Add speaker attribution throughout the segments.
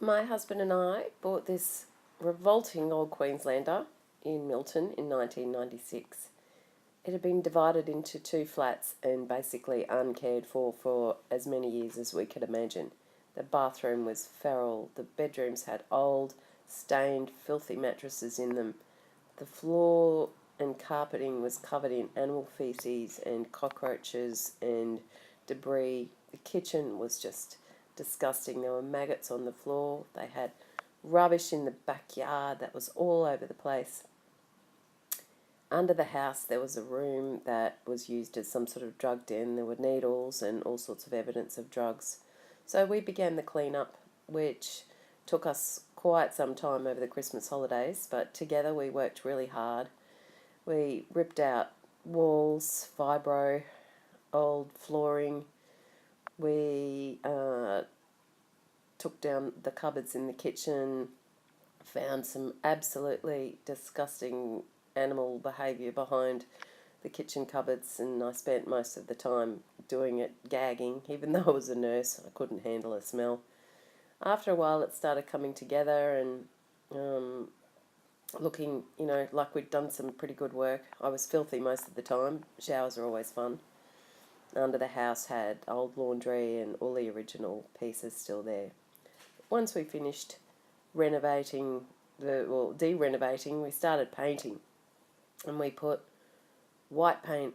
Speaker 1: My husband and I bought this revolting old Queenslander in Milton in 1996. It had been divided into two flats and basically uncared for as many years as we could imagine. The bathroom was feral. The bedrooms had old, stained, filthy mattresses in them. The floor and carpeting was covered in animal feces and cockroaches and debris. The kitchen was just disgusting. There were maggots on the floor. They had rubbish in the backyard that was all over the place. Under the house, there was a room that was used as some sort of drug den. There were needles and all sorts of evidence of drugs. So we began the clean-up, which took us quite some time over the Christmas holidays, but together we worked really hard. We ripped out walls, fibro, old flooring. We took down the cupboards in the kitchen, found some absolutely disgusting animal behaviour behind the kitchen cupboards, and I spent most of the time doing it gagging. Even though I was a nurse, I couldn't handle a smell. After a while it started coming together and looking, like we'd done some pretty good work. I was filthy most of the time. Showers are always fun. Under the house had old laundry and all the original pieces still there. Once we finished de-renovating, we started painting. And we put white paint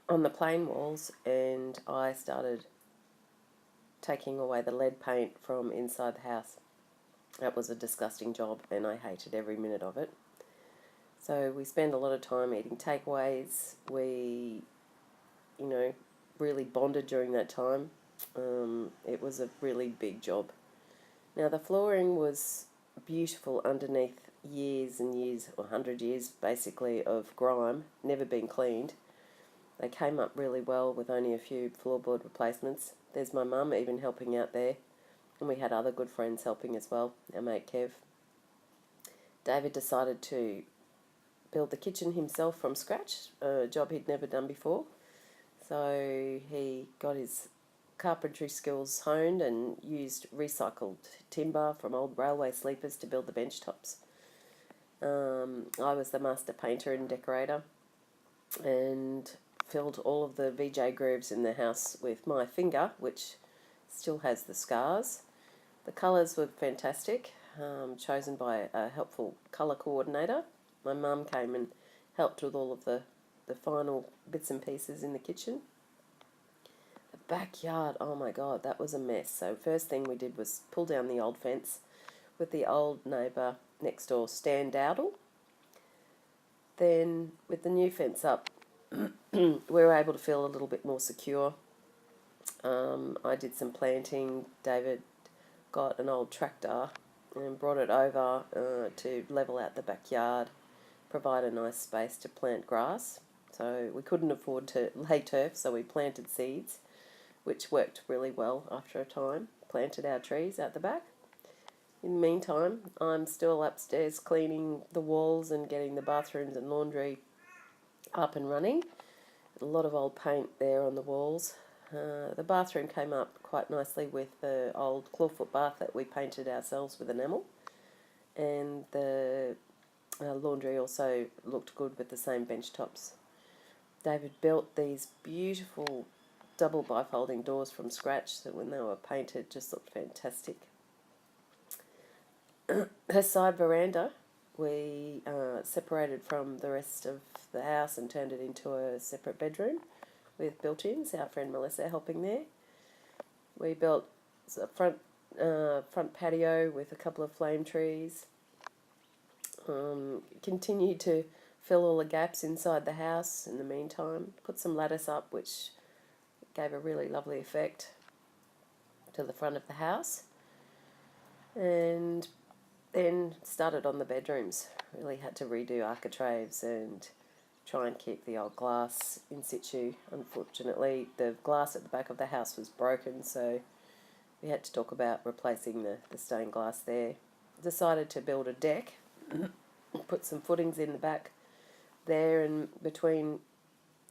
Speaker 1: on the plain walls, and I started taking away the lead paint from inside the house. That was a disgusting job, and I hated every minute of it. So we spent a lot of time eating takeaways. We, really bonded during that time. It was a really big job. Now, the flooring was beautiful underneath years and years, or 100 years basically, of grime, never been cleaned. They came up really well with only a few floorboard replacements. There's my mum even helping out there, and we had other good friends helping as well, our mate Kev. David decided to build the kitchen himself from scratch, a job he'd never done before. So he got his carpentry skills honed and used recycled timber from old railway sleepers to build the bench tops. I was the master painter and decorator, and filled all of the VJ grooves in the house with my finger, which still has the scars. The colours were fantastic, chosen by a helpful colour coordinator. My mum came and helped with all of the final bits and pieces in the kitchen. The backyard, oh my God, that was a mess. So first thing we did was pull down the old fence with the old neighbour next door standout. Then with the new fence up, we were able to feel a little bit more secure. I did some planting. David got an old tractor and brought it over to level out the backyard, provide a nice space to plant grass. So we couldn't afford to lay turf, so we planted seeds, which worked really well after a time. Planted our trees out the back. In the meantime, I'm still upstairs cleaning the walls and getting the bathrooms and laundry up and running. A lot of old paint there on the walls. The bathroom came up quite nicely with the old clawfoot bath that we painted ourselves with enamel. And the laundry also looked good with the same bench tops. David built these beautiful double bifolding doors from scratch that when they were painted just looked fantastic. Her side veranda we separated from the rest of the house and turned it into a separate bedroom with built-ins, our friend Melissa helping there. We built a front patio with a couple of flame trees. Continued to fill all the gaps inside the house in the meantime. Put some lattice up, which gave a really lovely effect to the front of the house. And then started on the bedrooms. Really had to redo architraves and try and keep the old glass in situ. Unfortunately, the glass at the back of the house was broken, so we had to talk about replacing the stained glass there. Decided to build a deck, put some footings in the back there, and between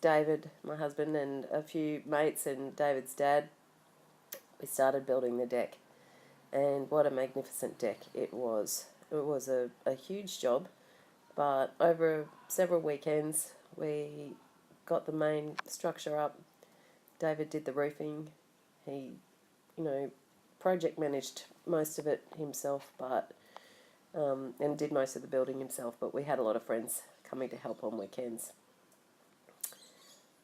Speaker 1: David, my husband, and a few mates and David's dad, we started building the deck. and what a magnificent deck it was. It was a huge job, but over several weekends we got the main structure up. David did the roofing. He, project managed most of it himself, but and did most of the building himself. But we had a lot of friends coming to help on weekends.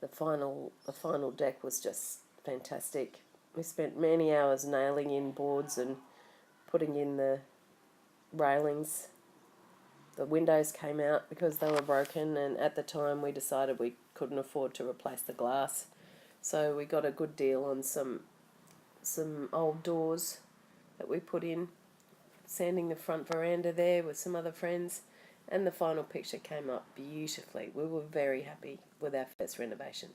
Speaker 1: The final deck was just fantastic. We spent many hours nailing in boards and putting in the railings. The windows came out because they were broken, and at the time we decided we couldn't afford to replace the glass. So we got a good deal on some old doors that we put in, sanding the front veranda there with some other friends, and the final picture came up beautifully. We were very happy with our first renovation.